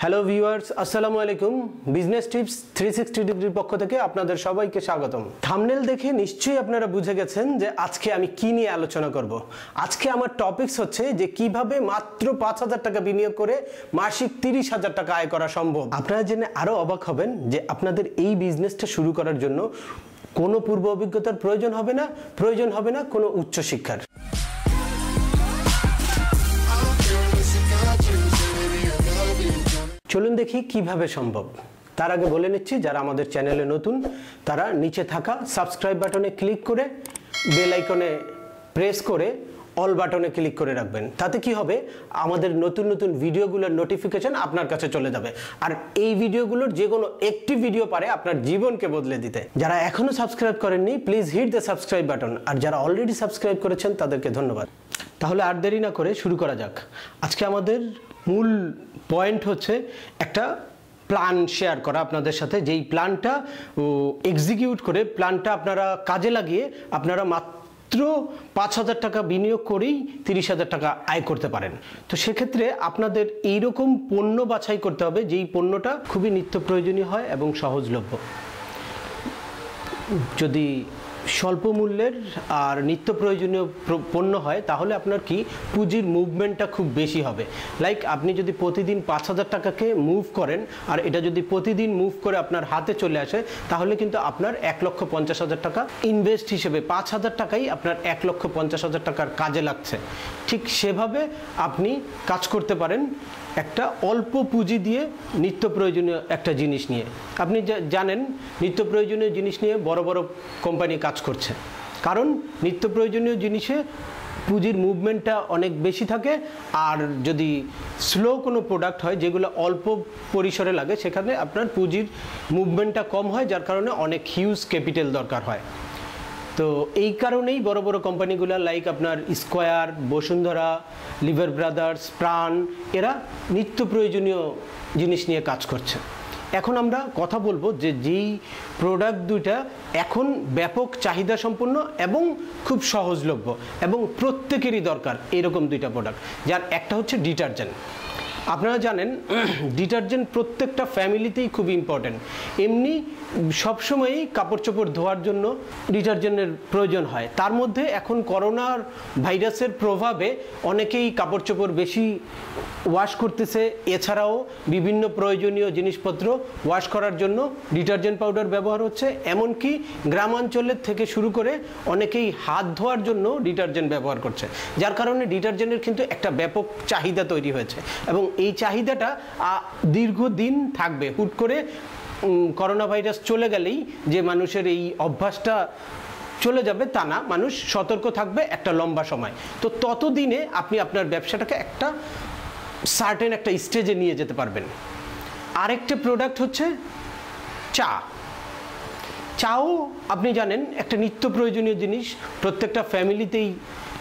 Hello viewers, আসসালামু আলাইকুম। Business tips 360 ডিগ্রির পক্ষ থেকে আপনাদের সবাইকে স্বাগতম। থাম্বনেল দেখে নিশ্চয়ই আপনারা বুঝে গেছেন যে আজকে আমি কি নিয়ে আলোচনা করব। আজকে আমার টপিকস হচ্ছে যে কিভাবে মাত্র 5,000 টাকা বিনিয়োগ করে মাসিক 30,000 টাকা আয় করা সম্ভব। আপনারা জেনে আরও অবাক হবেন যে আপনাদের এই বিজনেসটা শুরু করার জন্য কোনো পূর্ব অভিজ্ঞতার প্রয়োজন হবে না কোনো উচ্চশিক্ষার। চলুন দেখি কিভাবে সম্ভব। তার আগে বলে নিচ্ছি, যারা আমাদের চ্যানেলে নতুন তারা নিচে থাকা সাবস্ক্রাইব বাটনে ক্লিক করে বেল আইকনে প্রেস করে অল বাটনে ক্লিক করে রাখবেন। তাতে কি হবে, আমাদের নতুন নতুন ভিডিওগুলোর নোটিফিকেশন আপনার কাছে চলে যাবে। আর এই ভিডিওগুলোর যে কোনো একটি ভিডিও পারে আপনার জীবনকে বদলে দিতে। যারা এখনো সাবস্ক্রাইব করেননি, please hit the subscribe button. আর যারা অলরেডি সাবস্ক্রাইব করেছেন তাদেরকে ধন্যবাদ। তাহলে আর দেরি না করে শুরু করা যাক। আজকে আমাদের মূল পয়েন্ট হচ্ছে একটা প্ল্যান শেয়ার করা আপনাদের সাথে, যেই প্ল্যানটা এক্সিকিউট করে প্ল্যানটা আপনারা কাজে লাগিয়ে আপনারা মাত্র 5,000 টাকা বিনিয়োগ করেই 30,000 টাকা আয় করতে পারেন। তো সেক্ষেত্রে আপনাদের এইরকম পণ্য বাছাই করতে হবে যেই পণ্যটা খুবই নিত্য প্রয়োজনীয় হয় এবং সহজলভ্য। যদি স্বল্প মূল্যের আর নিত্য প্রয়োজনীয় পণ্য হয় তাহলে আপনার কি পুঁজির মুভমেন্টটা খুব বেশি হবে। লাইক আপনি যদি প্রতিদিন 5,000 টাকাকে মুভ করেন আর এটা যদি প্রতিদিন মুভ করে আপনার হাতে চলে আসে তাহলে কিন্তু আপনার 1,50,000 টাকা ইনভেস্ট হিসেবে 5,000 টাকাই আপনার 1,50,000 টাকার কাজে লাগছে। ঠিক সেভাবে আপনি কাজ করতে পারেন একটা অল্প পুঁজি দিয়ে নিত্য প্রয়োজনীয় একটা জিনিস নিয়ে। আপনি জানেন নিত্য প্রয়োজনীয় জিনিস নিয়ে বড় বড় কোম্পানি কাজ করছে, কারণ নিত্য প্রয়োজনীয় জিনিসে পুঁজির মুভমেন্টটা অনেক বেশি থাকে। আর যদি স্লো কোনো প্রোডাক্ট হয় যেগুলো অল্প পরিসরে লাগে সেখানে আপনার পুঁজির মুভমেন্টটা কম হয়, যার কারণে অনেক হিউজ ক্যাপিটাল দরকার হয়। তো এই কারণেই বড় বড় কোম্পানিগুলো লাইক আপনার স্কোয়ার, বসুন্ধরা, লিভার ব্রাদার্স, প্রাণ, এরা নিত্য প্রয়োজনীয় জিনিস নিয়ে কাজ করছে। এখন আমরা কথা বলবো যে যেই প্রোডাক্ট দুইটা এখন ব্যাপক চাহিদা সম্পন্ন এবং খুব সহজলভ্য এবং প্রত্যেকেরই দরকার এরকম দুইটা প্রোডাক্ট, যার একটা হচ্ছে ডিটারজেন্ট। আপনারা জানেন ডিটারজেন্ট প্রত্যেকটা ফ্যামিলিতেই খুব ইম্পর্ট্যান্ট। এমনি সবসময়ই কাপড় চোপড় ধোয়ার জন্য ডিটারজেন্টের প্রয়োজন হয়। তার মধ্যে এখন করোনার ভাইরাসের প্রভাবে অনেকেই কাপড় চোপড় বেশি ওয়াশ করতেছে। এছাড়াও বিভিন্ন প্রয়োজনীয় জিনিসপত্র ওয়াশ করার জন্য ডিটারজেন্ট পাউডার ব্যবহার হচ্ছে। এমনকি গ্রামাঞ্চলের থেকে শুরু করে অনেকেই হাত ধোয়ার জন্য ডিটারজেন্ট ব্যবহার করছে, যার কারণে ডিটারজেন্টের কিন্তু একটা ব্যাপক চাহিদা তৈরি হয়েছে এবং এই চাহিদাটা দীর্ঘদিন থাকবে। হুট করে করোনা ভাইরাস চলে গেলেই যে মানুষের এই অভ্যাসটা চলে যাবে তা না, মানুষ সতর্ক থাকবে একটা লম্বা সময়। তো ততদিনে আপনি আপনার ব্যবসাটাকে একটা সার্টেন একটা স্টেজে নিয়ে যেতে পারবেন। আরেকটা প্রোডাক্ট হচ্ছে চাও আপনি জানেন একটা নিত্য প্রয়োজনীয় জিনিস। প্রত্যেকটা ফ্যামিলিতেই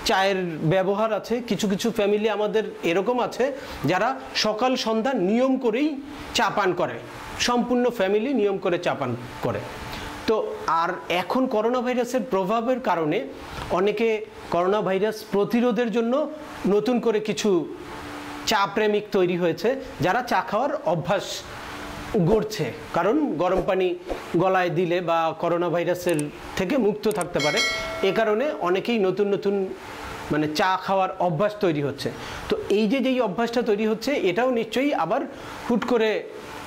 চায়ের ব্যবহার আছে। কিছু কিছু ফ্যামিলি আমাদের এরকম আছে যারা সকাল সন্ধ্যা নিয়ম করেই চা পান করে, সম্পূর্ণ ফ্যামিলি নিয়ম করে চা পান করে। তো আর এখন করোনা ভাইরাসের প্রভাবের কারণে অনেকে করোনা ভাইরাস প্রতিরোধের জন্য নতুন করে কিছু চা প্রেমিক তৈরি হয়েছে যারা চা খাওয়ার অভ্যাস গড়ছে, কারণ গরম পানি গলায় দিলে বা করোনা ভাইরাসের থেকে মুক্ত থাকতে পারে। এ কারণে অনেকেই নতুন নতুন মানে চা খাওয়ার অভ্যাস তৈরি হচ্ছে। তো এই যেই অভ্যাসটা তৈরি হচ্ছে এটাও নিশ্চয়ই আবার হুট করে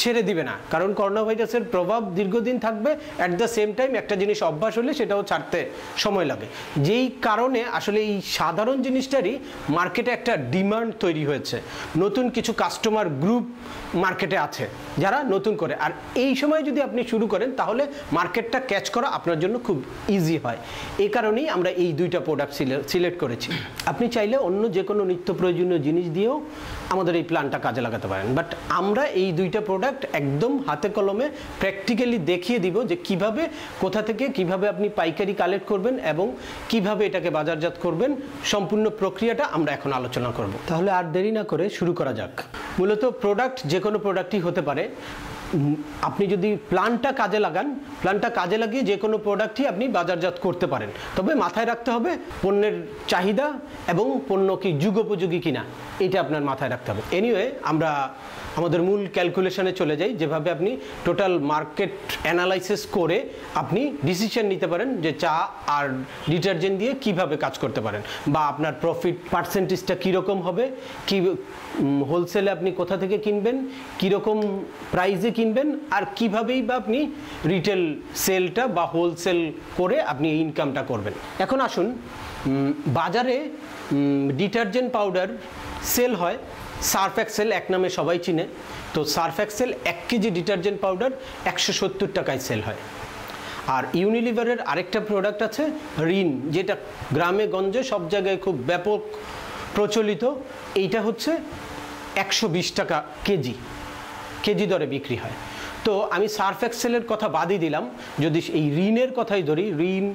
ছেড়ে দিবে না, কারণ করোনা ভাইরাসের প্রভাব দীর্ঘদিন থাকবে। অ্যাট দ্য সেম টাইম একটা জিনিস অভ্যাস হলে সেটাও ছাড়তে সময় লাগে, যেই কারণে আসলে এই সাধারণ জিনিসটারই মার্কেটে একটা ডিমান্ড তৈরি হয়েছে। নতুন কিছু কাস্টমার গ্রুপ মার্কেটে আছে যারা নতুন করে, আর এই সময় যদি আপনি শুরু করেন তাহলে মার্কেটটা ক্যাচ করা আপনার জন্য খুব ইজি হয়। এই কারণেই আমরা এই দুইটা প্রোডাক্ট সিলেক্ট করেছি। আপনি চাইলে অন্য যে কোনো নিত্য প্রয়োজনীয় জিনিস দিয়েও আমাদের এই প্ল্যানটা কাজে লাগাতে পারেন, বাট আমরা এই দুইটা প্রোডাক্ট একদম হাতে কলমে প্র্যাকটিক্যালি দেখিয়ে দিব যে কিভাবে, কোথা থেকে কিভাবে আপনি পাইকারি কালেক্ট করবেন এবং কিভাবে এটাকে বাজারজাত করবেন। সম্পূর্ণ প্রক্রিয়াটা আমরা এখন আলোচনা করব। তাহলে আর দেরি না করে শুরু করা যাক। মূলত প্রোডাক্ট যে কোনো প্রোডাক্টই হতে পারে। আপনি যদি প্ল্যানটা কাজে লাগান, প্ল্যানটা কাজে লাগিয়ে যে কোনো প্রোডাক্টই আপনি বাজারজাত করতে পারেন। তবে মাথায় রাখতে হবে পণ্যের চাহিদা এবং পণ্য কি যুগোপযোগী কিনা, এটা আপনার মাথায় রাখতে রাখতে হবে। এনিওয়ে আমরা আমাদের মূল ক্যালকুলেশনে চলে যাই, যেভাবে আপনি টোটাল মার্কেট অ্যানালাইসিস করে আপনি ডিসিশন নিতে পারেন যে চা আর ডিটারজেন্ট দিয়ে কিভাবে কাজ করতে পারেন, বা আপনার প্রফিট পার্সেন্টেজটা কীরকম হবে, কি হোলসেলে আপনি কোথা থেকে কিনবেন, কীরকম প্রাইসে কিনবেন, আর কীভাবেই বা আপনি রিটেল সেলটা বা হোলসেল করে আপনি ইনকামটা করবেন। এখন আসুন, বাজারে ডিটারজেন্ট পাউডার সেল হয়, সার্ফ এক্সেল এক নামে সবাই চিনে। তো Surf Excel 1 KG detergent powder 170 টাকায় সেল হয়। আর ইউনিলিভারের আরেকটা প্রোডাক্ট আছে রিন, যেটা গ্রামে গঞ্জে সব জায়গায় খুব ব্যাপক প্রচলিত। এইটা হচ্ছে 120 টাকা কেজি দরে বিক্রি হয়। তো আমি সার্ফ এক্সেলের কথা বাদই দিলাম, যদি এই রিনের কথাই ধরি, রিন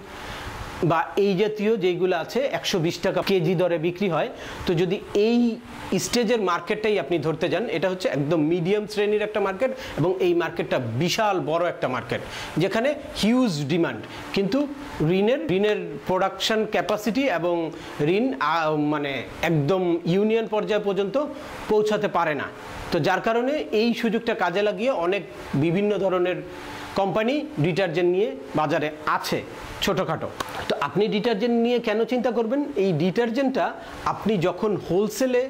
বা এই জাতীয় যেইগুলো আছে 120 টাকা কেজি দরে বিক্রি হয়। তো যদি এই স্টেজের মার্কেটটাই আপনি ধরতে যান, এটা হচ্ছে একদম মিডিয়াম শ্রেণীর একটা মার্কেট, এবং এই মার্কেটটা বিশাল বড় একটা মার্কেট যেখানে হিউজ ডিমান্ড। কিন্তু ঋণের প্রোডাকশন ক্যাপাসিটি এবং ঋণ মানে একদম ইউনিয়ন পর্যায় পর্যন্ত পৌঁছাতে পারে না। তো যার কারণে এই সুযোগটা কাজে লাগিয়ে অনেক বিভিন্ন ধরনের কোম্পানি ডিটারজেন্ট নিয়ে বাজারে আছে ছোটোখাটো। তো আপনি ডিটারজেন্ট নিয়ে কেন চিন্তা করবেন? এই ডিটারজেন্টটা আপনি যখন হোলসেলে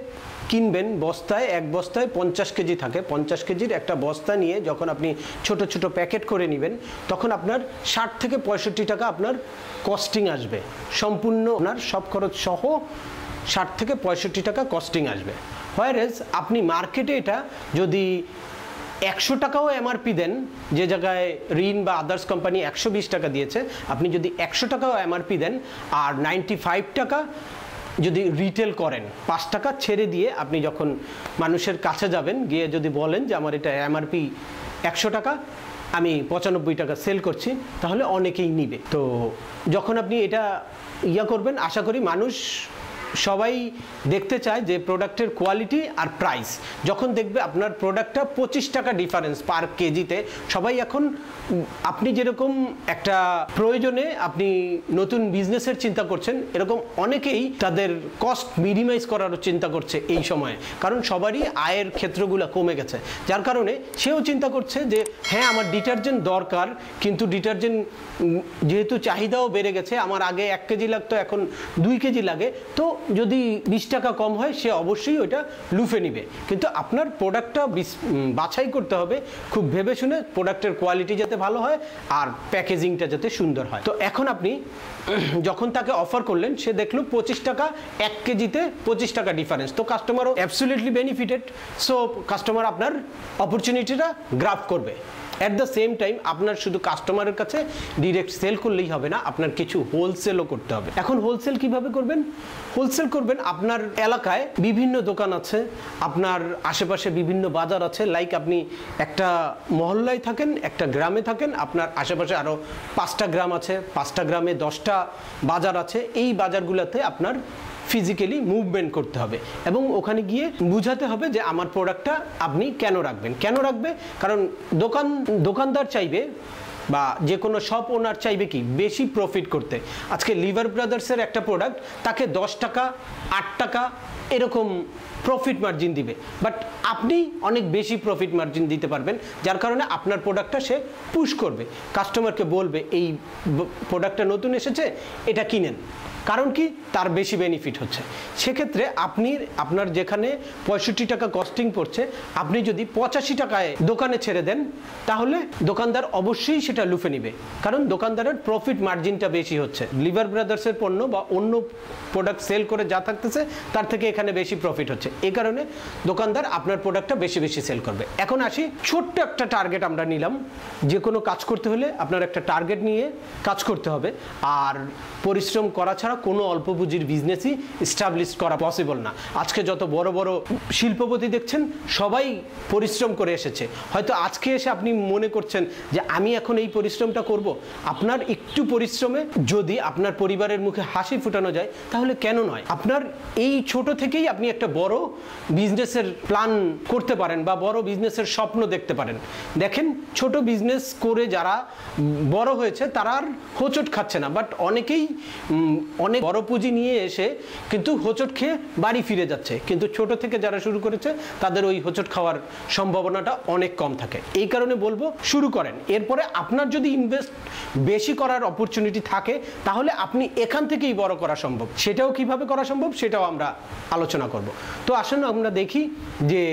কিনবেন, বস্তায়, এক বস্তায় 50 কেজি থাকে, 50 কেজির একটা বস্তা নিয়ে যখন আপনি ছোট ছোট প্যাকেট করে নেবেন, তখন আপনার 60 থেকে 65 টাকা আপনার কস্টিং আসবে, সম্পূর্ণ আপনার সব খরচ সহ 60 থেকে 65 টাকা কস্টিং আসবে। হোয়ারেজ আপনি মার্কেটে এটা যদি 100 টাকাও এমআরপি দেন, যে জায়গায় ঋণ বা আদার্স কোম্পানি 120 টাকা দিয়েছে, আপনি যদি 100 টাকাও এমআরপি দেন আর 95 টাকা যদি রিটেল করেন, 5 টাকা ছেড়ে দিয়ে আপনি যখন মানুষের কাছে যাবেন, গিয়ে যদি বলেন যে আমার এটা এমআরপি 100 টাকা, আমি 95 টাকা সেল করছি, তাহলে অনেকেই নিবে। তো যখন আপনি এটা করবেন, আশা করি মানুষ সবাই দেখতে চায় যে প্রোডাক্টের কোয়ালিটি আর প্রাইস। যখন দেখবে আপনার প্রোডাক্টটা 25 টাকা ডিফারেন্স পার কেজিতে, সবাই এখন আপনি যেরকম একটা প্রয়োজনে আপনি নতুন বিজনেসের চিন্তা করছেন, এরকম অনেকেই তাদের কস্ট মিনিমাইজ করারও চিন্তা করছে এই সময়ে, কারণ সবারই আয়ের ক্ষেত্রগুলো কমে গেছে। যার কারণে সেও চিন্তা করছে যে হ্যাঁ, আমার ডিটারজেন্ট দরকার, কিন্তু ডিটারজেন্ট যেহেতু চাহিদাও বেড়ে গেছে, আমার আগে 1 কেজি লাগতো, এখন 2 কেজি লাগে, তো যদি 20 টাকা কম হয় সে অবশ্যই ওইটা লুফে নিবে। কিন্তু আপনার প্রোডাক্টটা বাছাই করতে হবে খুব ভেবে শুনে, প্রোডাক্টের কোয়ালিটি যাতে ভালো হয় আর প্যাকেজিংটা যাতে সুন্দর হয়। তো এখন আপনি যখন তাকে অফার করলেন, সে দেখলো 25 টাকা 1 কেজিতে 25 টাকা ডিফারেন্স, তো কাস্টমারও অ্যাবসলিউটলি বেনিফিটেড। সো কাস্টমার আপনার অপরচুনিটিটা গ্রাব করবে। অ্যাট দ্য সেম টাইম আপনার শুধু কাস্টমারের কাছে ডিরেক্ট সেল করলেই হবে না, আপনার কিছু হোলসেলও করতে হবে। এখন হোলসেল কিভাবে করবেন? হোলসেল করবেন, আপনার এলাকায় বিভিন্ন দোকান আছে, আপনার আশেপাশে বিভিন্ন বাজার আছে। লাইক আপনি একটা মহল্লায় থাকেন, একটা গ্রামে থাকেন, আপনার আশেপাশে আরও 5টা গ্রাম আছে, 5টা গ্রামে 10টা বাজার আছে। এই বাজারগুলোতে আপনার ফিজিক্যালি মুভমেন্ট করতে হবে এবং ওখানে গিয়ে বুঝাতে হবে যে আমার প্রোডাক্টটা আপনি কেন রাখবেন। কারণ দোকানদার চাইবে বা যে কোনো শপ ওনার চাইবে কি বেশি প্রফিট করতে। আজকে লিভার ব্রাদার্সের একটা প্রোডাক্ট তাকে 10 টাকা 8 টাকা এরকম প্রফিট মার্জিন দিবে, বাট আপনি অনেক বেশি প্রফিট মার্জিন দিতে পারবেন, যার কারণে আপনার প্রোডাক্টটা সে পুশ করবে, কাস্টমারকে বলবে এই প্রোডাক্টটা নতুন এসেছে, এটা কিনেন। কারণ কি, তার বেশি বেনিফিট হচ্ছে। সেক্ষেত্রে আপনার যেখানে 65 টাকা কস্টিং পড়ছে, আপনি যদি 85 টাকায় দোকানে ছেড়ে দেন, তাহলে দোকানদার অবশ্যই সেটা লুফে নিবে, কারণ দোকানদারের প্রফিট মার্জিনটা বেশি হচ্ছে। লিভার ব্রাদার্সের পণ্য বা অন্য প্রোডাক্ট সেল করে যা থাকতেছে তার থেকে এখানে বেশি প্রফিট হচ্ছে, এই কারণে দোকানদার আপনার প্রোডাক্টটা বেশি বেশি সেল করবে। এখন আসি, ছোট্ট একটা টার্গেট আমরা নিলাম। যে কোনো কাজ করতে হলে আপনার একটা টার্গেট নিয়ে কাজ করতে হবে, আর পরিশ্রম করা ছাড়া কোনো অল্প পুঁজির বিজনেসই এস্টাবলিশ করা পসিবল না। আজকে যত বড় বড় শিল্পপতি দেখছেন, সবাই পরিশ্রম করে এসেছে। হয়তো আজকে এসে আপনি মনে করছেন যে আমি এখন এই পরিশ্রমটা করব। আপনার একটু পরিশ্রমে যদি আপনার পরিবারের মুখে হাসি ফুটানো যায়, তাহলে কেন নয়? আপনার এই ছোট থেকেই আপনি একটা বড় বিজনেসের প্ল্যান করতে পারেন বা বড় বিজনেসের স্বপ্ন দেখতে পারেন। দেখেন, ছোট বিজনেস করে যারা বড় হয়েছে তারা আর হোঁচট খাচ্ছে না, বাট অনেক বড় পুঁজি নিয়ে এসে কিন্তু হোঁচট খেয়ে বাড়ি ফিরে যাচ্ছে, কিন্তু ছোট থেকে যারা শুরু করেছে তাদের ওই হোঁচট খাওয়ার সম্ভাবনাটা অনেক কম থাকে। এই কারণে বলবো শুরু করেন, এরপরে আপনার যদি ইনভেস্ট বেশি করার অপরচুনিটি থাকে তাহলে আপনি এখান থেকেই বড় করা সম্ভব। সেটাও কিভাবে করা সম্ভব সেটাও আমরা আলোচনা করব। তো আসুন আমরা দেখি যে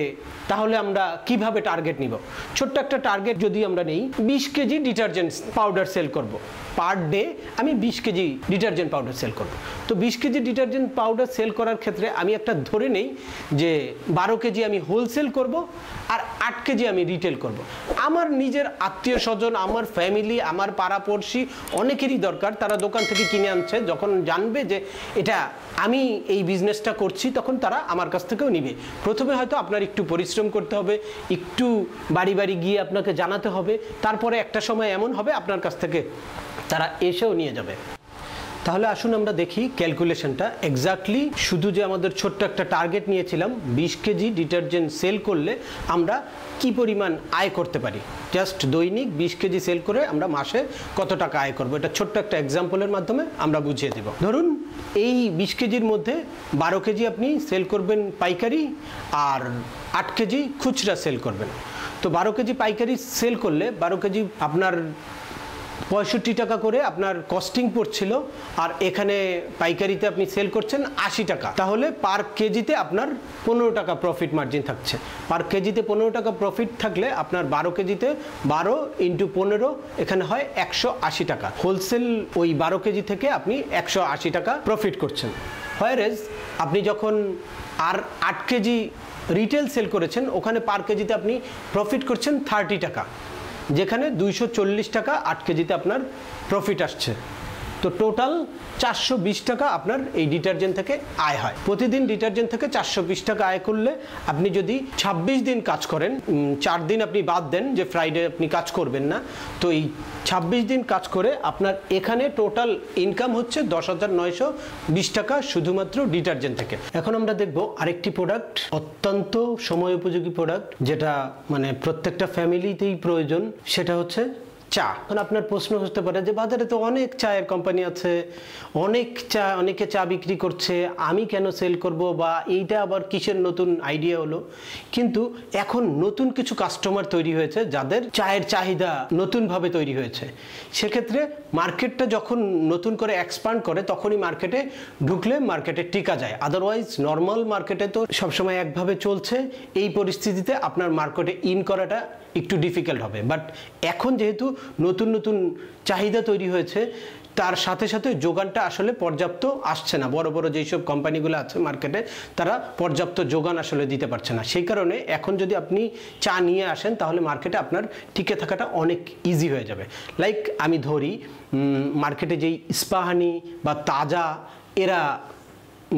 তাহলে আমরা কিভাবে টার্গেট নিব। ছোট্ট একটা টার্গেট যদি আমরা নেই, 20 কেজি ডিটারজেন্ট পাউডার সেল করব, পার ডে আমি 20 কেজি ডিটারজেন্ট পাউডার সেল করব। তো 20 কেজি ডিটারজেন্ট পাউডার সেল করার ক্ষেত্রে আমি একটা ধরে নেই যে 12 কেজি আমি হোলসেল করব আর 8 কেজি আমি রিটেল করব। আমার নিজের আত্মীয় স্বজন, আমার ফ্যামিলি, আমার পাড়াপড়শি অনেকেরই দরকার, তারা দোকান থেকে কিনে আনছে, যখন জানবে যে এটা আমি এই বিজনেসটা করছি তখন তারা আমার কাছ থেকেও নিবে। প্রথমে হয়তো আপনার একটু পরিশ্রম করতে হবে, একটু বাড়ি বাড়ি গিয়ে আপনাকে জানাতে হবে, তারপরে একটা সময় এমন হবে আপনার কাছ থেকে তারা এসেও নিয়ে যাবে। তাহলে আসুন আমরা দেখি ক্যালকুলেশনটা এক্স্যাক্টলি। শুধু যে আমাদের ছোট্ট একটা টার্গেট নিয়েছিলাম 20 কেজি ডিটারজেন্ট সেল করলে আমরা কি পরিমাণ আয় করতে পারি, জাস্ট দৈনিক 20 কেজি সেল করে আমরা মাসে কত টাকা আয় করব, এটা ছোট্ট একটা এক্সাম্পলের মাধ্যমে আমরা বুঝিয়ে দেব। ধরুন এই 20 কেজির মধ্যে 12 কেজি আপনি সেল করবেন পাইকারি আর 8 কেজি খুচরা সেল করবেন। তো 12 কেজি পাইকারি সেল করলে 12 কেজি আপনার 65 টাকা করে আপনার কস্টিং পড়ছিল, আর এখানে পাইকারিতে আপনি সেল করছেন 80 টাকা, তাহলে পার কেজিতে আপনার 15 টাকা প্রফিট মার্জিন থাকছে। পার কেজিতে 15 টাকা প্রফিট থাকলে আপনার 12 কেজিতে 12 × 15 এখানে হয় 180 টাকা। হোলসেল ওই 12 কেজি থেকে আপনি 180 টাকা প্রফিট করছেন। হোয়ারেজ আপনি যখন আর 8 কেজি রিটেল সেল করেছেন ওখানে পার কেজিতে আপনি প্রফিট করছেন 30 টাকা, যেখানে 240 টাকা 8 কেজিতে আপনার প্রফিট আসছে। তো টোটাল 420 টাকা আপনার এই ডিটারজেন্ট থেকে আয় হয়। প্রতিদিন ডিটারজেন্ট থেকে 420 টাকা আয় করলে আপনি যদি 26 দিন কাজ করেন, 4 দিন আপনি বাদ দেন যে ফ্রাইডে আপনি কাজ করবেন না, তো এই 26 দিন কাজ করে আপনার এখানে টোটাল ইনকাম হচ্ছে 10,920 টাকা শুধুমাত্র ডিটারজেন্ট থেকে। এখন আমরা দেখব আরেকটি প্রোডাক্ট, অত্যন্ত সময় উপযোগী প্রোডাক্ট, যেটা মানে প্রত্যেকটা ফ্যামিলিতেই প্রয়োজন, সেটা হচ্ছে চা। এখন আপনার প্রশ্ন হতে পারে যে বাজারে তো অনেক চায়ের কোম্পানি আছে, অনেকে চা বিক্রি করছে, আমি কেন সেল করব, বা এইটা আবার কিসের নতুন আইডিয়া হলো। কিন্তু এখন নতুন কিছু কাস্টমার তৈরি হয়েছে যাদের চায়ের চাহিদা নতুনভাবে তৈরি হয়েছে। সেক্ষেত্রে মার্কেটটা যখন নতুন করে এক্সপান্ড করে তখনই মার্কেটে ঢুকলে মার্কেটে টিকা যায়, আদারওয়াইজ নর্মাল মার্কেটে তো সবসময় একভাবে চলছে। এই পরিস্থিতিতে আপনার মার্কেটে ইন করাটা একটু ডিফিকাল্ট হবে। বাট এখন যেহেতু নতুন নতুন চাহিদা তৈরি হয়েছে, তার সাথে সাথে যোগানটা আসলে পর্যাপ্ত আসছে না। বড় বড় যেসব কোম্পানিগুলো আছে মার্কেটে তারা পর্যাপ্ত যোগান আসলে দিতে পারছে না। সেই কারণে এখন যদি আপনি চা নিয়ে আসেন তাহলে মার্কেটে আপনার টিকে থাকাটা অনেক ইজি হয়ে যাবে। লাইক আমি ধরি মার্কেটে যেই ইস্পাহানি বা তাজা এরা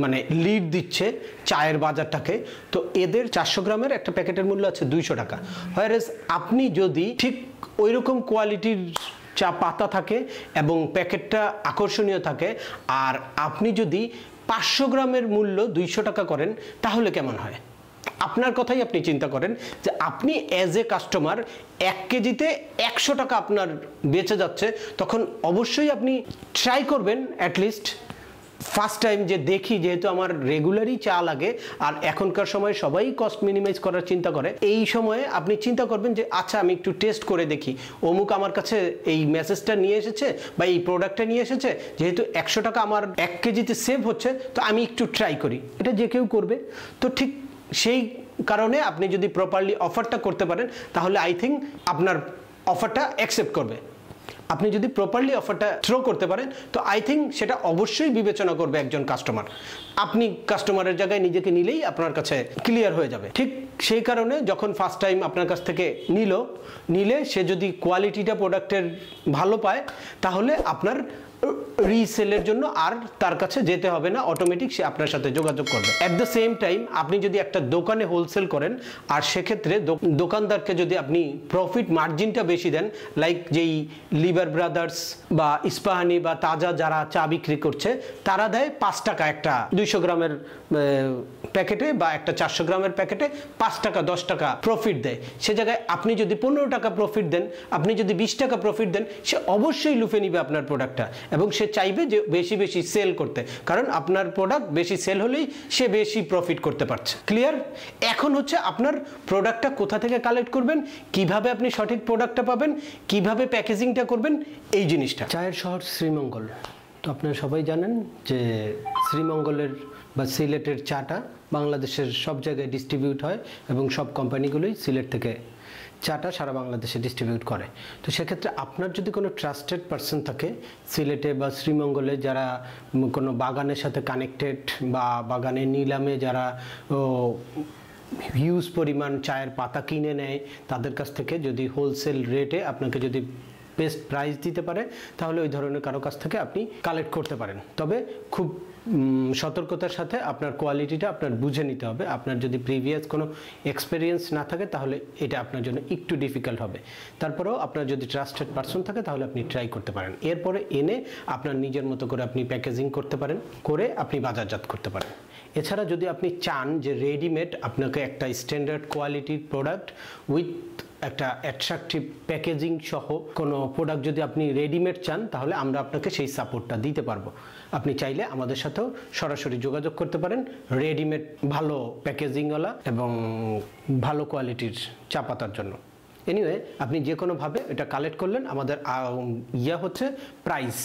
মানে লিড দিচ্ছে চায়ের বাজারটাকে, তো এদের 400 গ্রামের একটা প্যাকেটের মূল্য আছে 200 টাকা। হোয়ারেজ আপনি যদি ঠিক ওই রকম কোয়ালিটির চা পাতা থাকে এবং প্যাকেটটা আকর্ষণীয় থাকে, আর আপনি যদি 500 গ্রামের মূল্য 200 টাকা করেন তাহলে কেমন হয়? আপনার কথাই আপনি চিন্তা করেন যে আপনি অ্যাজ এ কাস্টমার 1 কেজিতে 100 টাকা আপনার বেঁচে যাচ্ছে, তখন অবশ্যই আপনি ট্রাই করবেন অ্যাটলিস্ট ফার্স্ট টাইম যে দেখি, যেহেতু আমার রেগুলারই চা লাগে আর এখনকার সময় সবাই কস্ট মিনিমাইজ করার চিন্তা করে, এই সময়ে আপনি চিন্তা করবেন যে আচ্ছা আমি একটু টেস্ট করে দেখি, অমুক আমার কাছে এই মেসেজটা নিয়ে এসেছে বা এই প্রোডাক্টটা নিয়ে এসেছে, যেহেতু 100 টাকা আমার 1 কেজিতে সেভ হচ্ছে তো আমি একটু ট্রাই করি। এটা যে কেউ করবে। তো ঠিক সেই কারণে আপনি যদি প্রপারলি অফারটা করতে পারেন তাহলে আই থিঙ্ক আপনার অফারটা অ্যাকসেপ্ট করবে। আপনি যদি প্রপারলি অফারটা থ্রো করতে পারেন তো আই থিঙ্ক সেটা অবশ্যই বিবেচনা করবে একজন কাস্টমার। আপনি কাস্টমারের জায়গায় নিজেকে নিলেই আপনার কাছে ক্লিয়ার হয়ে যাবে। ঠিক সেই কারণে যখন ফার্স্ট টাইম আপনার কাছ থেকে নিলে সে যদি কোয়ালিটিটা প্রোডাক্টের ভালো পায় তাহলে আপনার রিসেলের জন্য আর তার কাছে যেতে হবে না, অটোমেটিক সে আপনার সাথে যোগাযোগ করবে। অ্যাট দ্য সেম টাইম আপনি যদি একটা দোকানে হোলসেল করেন আর সেক্ষেত্রে দোকানদারকে যদি আপনি প্রফিট মার্জিনটা বেশি দেন, লাইক যেই লিভার ব্রাদার্স বা ইস্পাহানি বা তাজা যারা চা বিক্রি করছে তারা দেয় 5 টাকা একটা 200 গ্রামের প্যাকেটে বা একটা 400 গ্রামের প্যাকেটে 5 টাকা 10 টাকা প্রফিট দেয়, সে জায়গায় আপনি যদি 15 টাকা প্রফিট দেন, আপনি যদি 20 টাকা প্রফিট দেন, সে অবশ্যই লুফে নিবে আপনার প্রোডাক্টটা এবং সে চাইবে যে বেশি বেশি সেল করতে, কারণ আপনার প্রোডাক্ট বেশি সেল হলেই সে বেশি প্রফিট করতে পারছে। ক্লিয়ার? এখন হচ্ছে আপনার প্রোডাক্টটা কোথা থেকে কালেক্ট করবেন, কিভাবে আপনি সঠিক প্রোডাক্টটা পাবেন, কিভাবে প্যাকেজিংটা করবেন, এই জিনিসটা। চায়ের শহর শ্রীমঙ্গল, তো আপনারা সবাই জানেন যে শ্রীমঙ্গলের বা সিলেটের চাটা বাংলাদেশের সব জায়গায় ডিস্ট্রিবিউট হয় এবং সব কোম্পানিগুলোই সিলেট থেকে চাটা সারা বাংলাদেশে ডিস্ট্রিবিউট করে। তো সেক্ষেত্রে আপনার যদি কোনো ট্রাস্টেড পারসন থাকে সিলেটে বা শ্রীমঙ্গলে, যারা কোনো বাগানের সাথে কানেক্টেড বা বাগানের নিলামে যারা হিউজ পরিমাণ চায়ের পাতা কিনে নেয়, তাদের কাছ থেকে যদি হোলসেল রেটে আপনাকে যদি বেস্ট প্রাইস দিতে পারে, তাহলে ওই ধরনের কারো কাছ থেকে আপনি কালেক্ট করতে পারেন। তবে খুব সতর্কতার সাথে আপনার কোয়ালিটিটা আপনার বুঝে নিতে হবে। আপনার যদি প্রিভিয়াস কোনো এক্সপিরিয়েন্স না থাকে তাহলে এটা আপনার জন্য একটু ডিফিকাল্ট হবে। তারপরেও আপনার যদি ট্রাস্টেড পারসন থাকে তাহলে আপনি ট্রাই করতে পারেন। এরপরে এনে আপনার নিজের মতো করে আপনি প্যাকেজিং করতে পারেন, করে আপনি বাজারজাত করতে পারেন। এছাড়া যদি আপনি চান যে রেডিমেড আপনাকে একটা স্ট্যান্ডার্ড কোয়ালিটির প্রোডাক্ট উইথ একটা অ্যাট্রাকটিভ প্যাকেজিং সহ কোনো প্রোডাক্ট যদি আপনি রেডিমেড চান, তাহলে আমরা আপনাকে সেই সাপোর্টটা দিতে পারবো। আপনি চাইলে আমাদের সাথেও সরাসরি যোগাযোগ করতে পারেন রেডিমেড ভালো প্যাকেজিংওয়ালা এবং ভালো কোয়ালিটির চা পাতার জন্য। এনিওয়ে, আপনি যে কোনোভাবে এটা কালেক্ট করলেন। আমাদের হচ্ছে প্রাইস,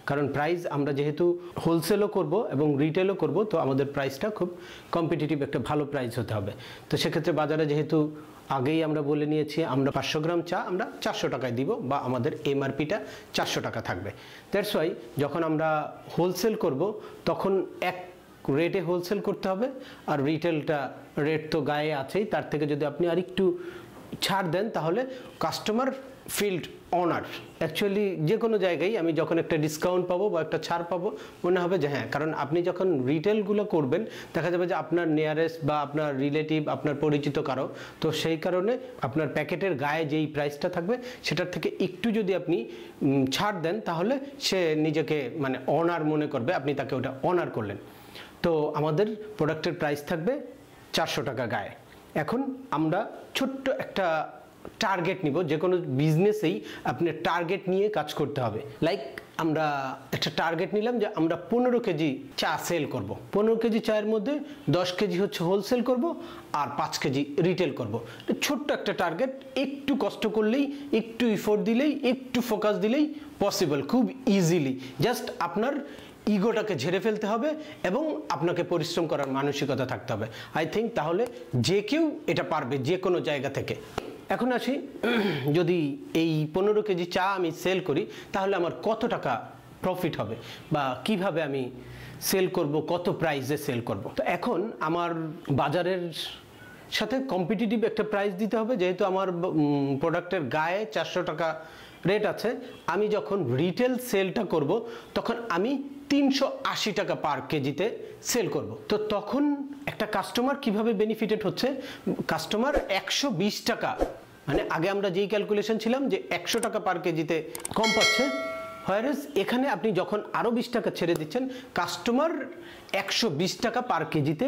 কারণ প্রাইস আমরা যেহেতু হোলসেলও করব এবং রিটেলও করব, তো আমাদের প্রাইসটা খুব কম্পিটিটিভ একটা ভালো প্রাইস হতে হবে। তো সেক্ষেত্রে বাজারে যেহেতু আগেই আমরা বলে নিয়েছি আমরা 500 গ্রাম চা আমরা 400 টাকায় দিব বা আমাদের এমআরপিটা 400 টাকা থাকবে। দ্যাটস ওয়াই যখন আমরা হোলসেল করব তখন এক রেটে হোলসেল করতে হবে, আর রিটেলটা রেট তো গায়ে আছেই, তার থেকে যদি আপনি আর একটু ছাড় দেন তাহলে কাস্টমার ফিল্ড অনার। অ্যাকচুয়ালি যে কোনো জায়গায় আমি যখন একটা ডিসকাউন্ট পাবো বা একটা ছাড় পাবো মনে হবে যে হ্যাঁ, কারণ আপনি যখন রিটেলগুলো করবেন দেখা যাবে যে আপনার নিয়ারেস্ট বা আপনার রিলেটিভ আপনার পরিচিত কারো, তো সেই কারণে আপনার প্যাকেটের গায়ে যেই প্রাইসটা থাকবে সেটার থেকে একটু যদি আপনি ছাড় দেন তাহলে সে নিজেকে মানে অনার মনে করবে, আপনি তাকে ওটা অনার করলেন। তো আমাদের প্রোডাক্টের প্রাইস থাকবে 400 টাকা গায়ে। এখন আমরা ছোট্ট একটা টার্গেট নিব। যে কোনো বিজনেসেই আপনি টার্গেট নিয়ে কাজ করতে হবে। লাইক আমরা একটা টার্গেট নিলাম যে আমরা 15 কেজি চা সেল করব। 15 কেজি চায়ের মধ্যে 10 কেজি হচ্ছে হোলসেল করব আর 5 কেজি রিটেল করব। ছোট্ট একটা টার্গেট, একটু কষ্ট করলেই, একটু এফোর্ট দিলেই, একটু ফোকাস দিলেই পসিবল, খুব ইজিলি। জাস্ট আপনার ইগোটাকে ঝেড়ে ফেলতে হবে এবং আপনাকে পরিশ্রম করার মানসিকতা থাকতে হবে। আই থিঙ্ক তাহলে যে কেউ এটা পারবে যে কোনো জায়গা থেকে। এখন আসি, যদি এই 15 কেজি চা আমি সেল করি তাহলে আমার কত টাকা প্রফিট হবে বা কিভাবে আমি সেল করব, কত প্রাইসে সেল করব। তো এখন আমার বাজারের সাথে কম্পিটিটিভ একটা প্রাইস দিতে হবে। যেহেতু আমার প্রোডাক্টের গায়ে 400 টাকা রেট আছে, আমি যখন রিটেল সেলটা করব তখন আমি 380 টাকা পার কেজিতে সেল করব। তো তখন একটা কাস্টমার কিভাবে বেনিফিটেড হচ্ছে, কাস্টমার 120 টাকা, মানে আগে আমরা যেই ক্যালকুলেশন ছিলাম যে 100 টাকা পার কেজিতে কম পাচ্ছে, হোয়ারেস এখানে আপনি যখন আরও 20 টাকা ছেড়ে দিচ্ছেন কাস্টমার 120 টাকা পার কেজিতে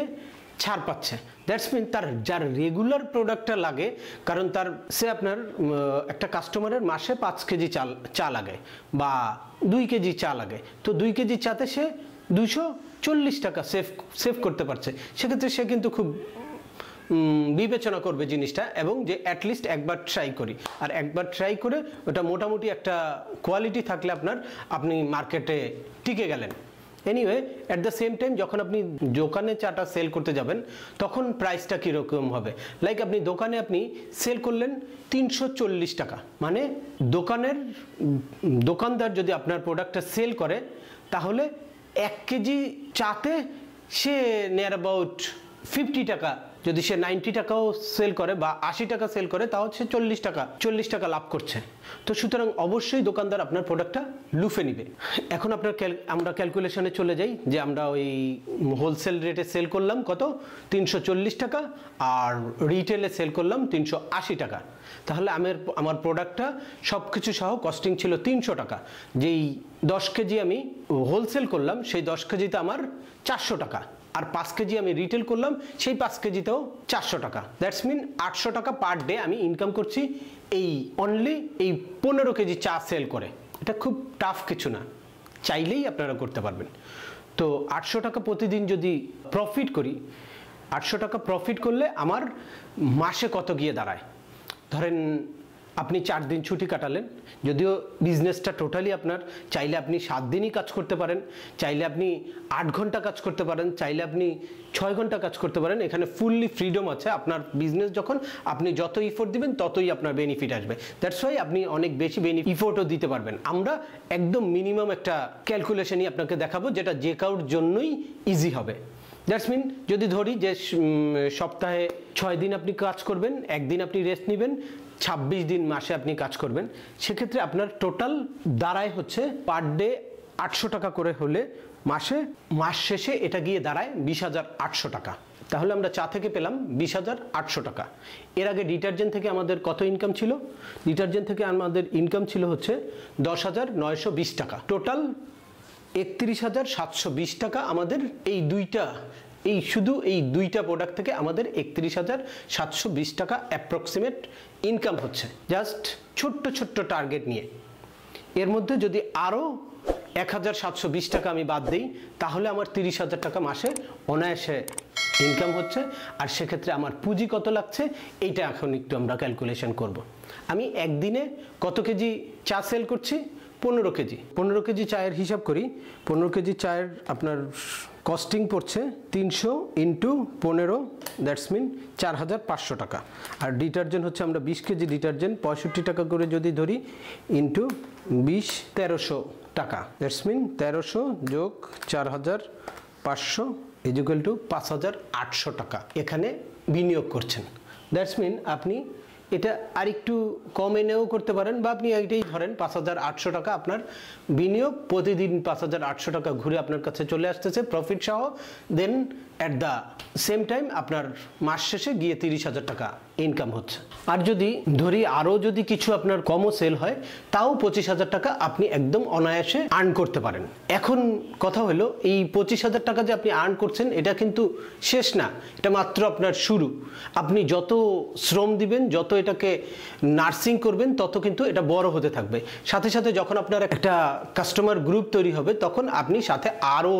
ছাড় পাচ্ছে। দ্যাটস মিন তার যার রেগুলার প্রোডাক্টটা লাগে, কারণ তার সে আপনার একটা কাস্টমারের মাসে 5 কেজি চা লাগে বা 2 কেজি চা লাগে, তো 2 কেজি চাতে সে 240 টাকা সেভ করতে পারছে। সেক্ষেত্রে সে কিন্তু খুব বিবেচনা করবে জিনিসটা এবং যে অ্যাটলিস্ট একবার ট্রাই করি, আর একবার ট্রাই করে ওটা মোটামুটি একটা কোয়ালিটি থাকলে আপনি মার্কেটে টিকে গেলেন। Anyway, at the same time যখন আপনি দোকানে চাটা সেল করতে যাবেন তখন প্রাইসটা কীরকম হবে। লাইক আপনি দোকানে আপনি সেল করলেন 340 টাকা, মানে দোকানদার যদি আপনার প্রোডাক্টটা সেল করে তাহলে 1 কেজি চাতে সে নিয়ার অ্যাবাউট 50 টাকা, যদি সে 90 টাকাও সেল করে বা 80 টাকা সেল করে তাও সে 40 টাকা লাভ করছে। তো সুতরাং অবশ্যই দোকানদার আপনার প্রোডাক্টটা লুফে নিবে। এখন আমরা ক্যালকুলেশনে চলে যাই যে আমরা ওই হোলসেল রেটে সেল করলাম কত, 340 টাকা, আর রিটেলে সেল করলাম 380 টাকা। তাহলে আমার প্রোডাক্টটা সব কিছু সহ কস্টিং ছিল 300 টাকা। যেই 10 কেজি আমি হোলসেল করলাম সেই 10 কেজিতে আমার 400 টাকা। আর 5 কেজি আমি রিটেল করলাম, সেই 5 কেজিতেও 400 টাকা। দ্যাটস মিন 800 টাকা পার ডে আমি ইনকাম করছি এই অনলি এই 15 কেজি চা সেল করে। এটা খুব টাফ কিছু না, চাইলেই আপনারা করতে পারবেন। তো 800 টাকা প্রতিদিন যদি প্রফিট করি, 800 টাকা প্রফিট করলে আমার মাসে কত গিয়ে দাঁড়ায়? ধরেন আপনি 4 দিন ছুটি কাটালেন, যদিও বিজনেসটা টোটালি আপনার, চাইলে আপনি 7 দিনই কাজ করতে পারেন, চাইলে আপনি 8 ঘন্টা কাজ করতে পারেন, চাইলে আপনি 6 ঘন্টা কাজ করতে পারেন। এখানে ফুললি ফ্রিডম আছে। আপনার বিজনেস যখন আপনি যত ইফোর্ট দিবেন ততই আপনার বেনিফিট আসবে। দ্যাটস ওয়াই আপনি অনেক বেশি ইফোর্টও দিতে পারবেন। আমরা একদম মিনিমাম একটা ক্যালকুলেশনই আপনাকে দেখাবো, যেটা যে কারোর জন্যই ইজি হবে। দ্যাটস মিন যদি ধরি যে সপ্তাহে 6 দিন আপনি কাজ করবেন, একদিন আপনি রেস্ট নেবেন, 26 দিন মাসে আপনি কাজ করবেন, সেক্ষেত্রে আপনার টোটাল দাঁড়ায় হচ্ছে পার ডে 800 টাকা করে হলে মাস শেষে এটা গিয়ে দাঁড়ায় 20,800 টাকা। তাহলে আমরা চা থেকে পেলাম 20,800 টাকা। এর আগে ডিটারজেন্ট থেকে আমাদের কত ইনকাম ছিল? ডিটারজেন্ট থেকে আমাদের ইনকাম ছিল হচ্ছে 10,920 টাকা। টোটাল 31,720 টাকা আমাদের শুধু এই দুইটা প্রোডাক্ট থেকে আমাদের 31,720 টাকা অ্যাপ্রক্সিমেট ইনকাম হচ্ছে, জাস্ট ছোট্ট টার্গেট নিয়ে। এর মধ্যে যদি আরও 1,720 টাকা আমি বাদ দিই, তাহলে আমার 30,000 টাকা মাসে অনায়াসে ইনকাম হচ্ছে। আর সেক্ষেত্রে আমার পুঁজি কত লাগছে এইটা এখন একটু আমরা ক্যালকুলেশন করব। আমি একদিনে কত কেজি চা সেল করছি? 15 কেজি। 15 কেজি চায়ের হিসাব করি। 15 কেজি চায়ের আপনার কস্টিং পড়ছে 300 ইন্টু 15, দ্যাটস মিন 4,500 টাকা। আর ডিটারজেন্ট হচ্ছে আমরা 20 কেজি ডিটারজেন্ট 65 টাকা করে যদি ধরি, ইন্টু 20 1300 টাকা, দ্যাটস মিন 1300 যোগ 4,500 ইকুয়াল টু 5,800 টাকা এখানে বিনিয়োগ করছেন। দ্যাটস মিন আপনি এটা আরেকটু কম এনেও করতে পারেন, বা আপনি এইটাই ধরেন 5,800 টাকা আপনার বিনিয়োগ, প্রতিদিন 5,800 টাকা ঘুরে আপনার কাছে চলে আসতেছে প্রফিট সহ। Then at the same time আপনার মাস শেষে গিয়ে 30,000 টাকা ইনকাম হচ্ছে। আর যদি ধরি আরও যদি কিছু আপনার কমও সেল হয়, তাও 25,000 টাকা আপনি একদম অনায়াসে আর্ন করতে পারেন। এখন কথা হলো, এই 25,000 টাকা যে আপনি আর্ন করছেন এটা কিন্তু শেষ না, এটা মাত্র আপনার শুরু। আপনি যত শ্রম দিবেন, যত এটাকে নার্সিং করবেন, তত কিন্তু এটা বড় হতে থাকবে। সাথে সাথে যখন আপনার একটা কাস্টমার গ্রুপ তৈরি হবে, তখন আপনি সাথে আরও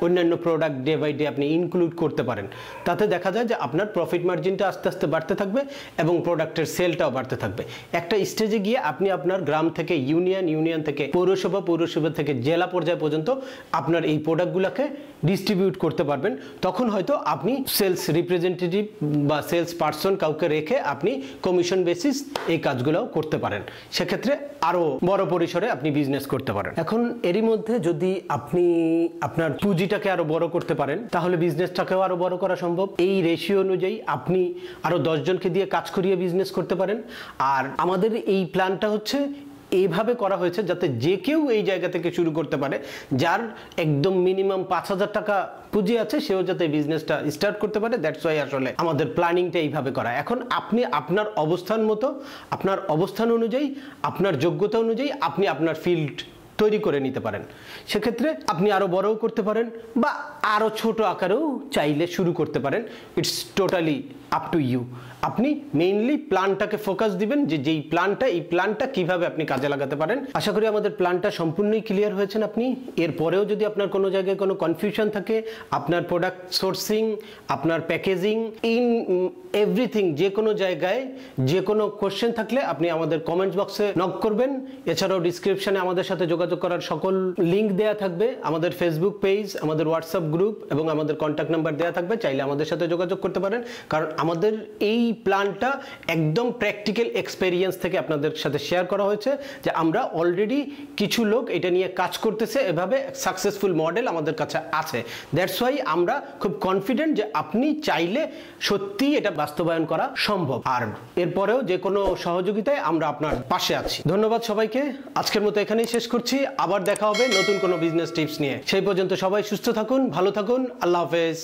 অন্যান্য প্রোডাক্ট ডে বাই ডে আপনি ইনক্লুড করতে পারেন। তাতে দেখা যায় যে আপনার প্রফিট মার্জিনটা আস্তে আস্তে বাড়তে থাকবে এবং প্রোডাক্টের সেলটাও বাড়তে থাকবে। একটা স্টেজে গিয়ে আপনি আপনার গ্রাম থেকে ইউনিয়ন থেকে পৌরসভা থেকে জেলা পর্যায় পর্যন্ত আপনার এই প্রোডাক্টগুলোকে ডিস্ট্রিবিউট করতে পারবেন। তখন হয়তো আপনি সেলস রিপ্রেজেন্টেটিভ বা সেলস পার্সন কাউকে রেখে আপনি কমিশন বেসিস এই কাজগুলোও করতে পারেন। সেক্ষেত্রে আরও বড় পরিসরে আপনি বিজনেস করতে পারেন। এখন এরই মধ্যে যদি আপনি আপনার পুঁজিটাকে আরো বড় করতে পারেন, তাহলে বিজনেসটাকেও আরো বড় করা সম্ভব। এই রেশিও অনুযায়ী আপনি আরো 10 জনকে দিয়ে কাজ করিয়ে বিজনেস করতে পারেন। আর আমাদের এই প্ল্যানটা হচ্ছে এইভাবে করা হয়েছে যাতে যে কেউ এই জায়গা থেকে শুরু করতে পারে, যার একদম মিনিমাম 5,000 টাকা পুঁজি আছে, সেও যাতে বিজনেসটা স্টার্ট করতে পারে। দ্যাটস ওয়াই আসলে আমাদের প্ল্যানিংটা এইভাবে করা। এখন আপনি আপনার অবস্থান মতো, আপনার অবস্থান অনুযায়ী, আপনার যোগ্যতা অনুযায়ী আপনি আপনার ফিল্ড তৈরি করে নিতে পারেন। সেক্ষেত্রে আপনি আরও বড়ও করতে পারেন বা আরও ছোট আকারেও চাইলে শুরু করতে পারেন। It's totally up to you. আপনি মেইনলি প্ল্যানটাকে ফোকাস দিবেন, যে এই প্ল্যানটা কিভাবে আপনি কাজে লাগাতে পারেন। আশা করি আমাদের প্ল্যানটা সম্পূর্ণই ক্লিয়ার হয়েছেন আপনি। এরপরেও যদি আপনার কোনো জায়গায় কোনো কনফিউশন থাকে, আপনার প্রোডাক্ট সোর্সিং, আপনার প্যাকেজিং, ইন এভরিথিং, যে কোনো জায়গায় যে কোনো কোশ্চেন থাকলে আপনি আমাদের কমেন্টস বক্সে নক করবেন। এছাড়াও ডিসক্রিপশনে আমাদের সাথে যোগাযোগ করার সকল লিঙ্ক দেওয়া থাকবে, আমাদের ফেসবুক পেজ, আমাদের হোয়াটসঅ্যাপ গ্রুপ এবং আমাদের কন্ট্যাক্ট নাম্বার দেওয়া থাকবে। চাইলে আমাদের সাথে যোগাযোগ করতে পারেন, কারণ আমাদের এই প্ল্যানটা একদম প্র্যাকটিক্যাল এক্সপেরিয়েন্স থেকে আপনাদের সাথে শেয়ার করা হয়েছে, যে আমরা অলরেডি কিছু লোক এটা নিয়ে কাজ করতেছে, এভাবে সাকসেসফুল মডেল আমাদের কাছে আছে। দ্যাটস ওয়াই আমরা খুব কনফিডেন্ট যে আপনি চাইলে সত্যিই এটা বাস্তবায়ন করা সম্ভব। আর এরপরেও যে কোনো সহযোগিতায় আমরা আপনার পাশে আছি। ধন্যবাদ সবাইকে। আজকের মতো এখানেই শেষ করছি। আবার দেখা হবে নতুন কোনো বিজনেস টিপস নিয়ে। সেই পর্যন্ত সবাই সুস্থ থাকুন, ভালো থাকুন। আল্লাহ হাফেজ।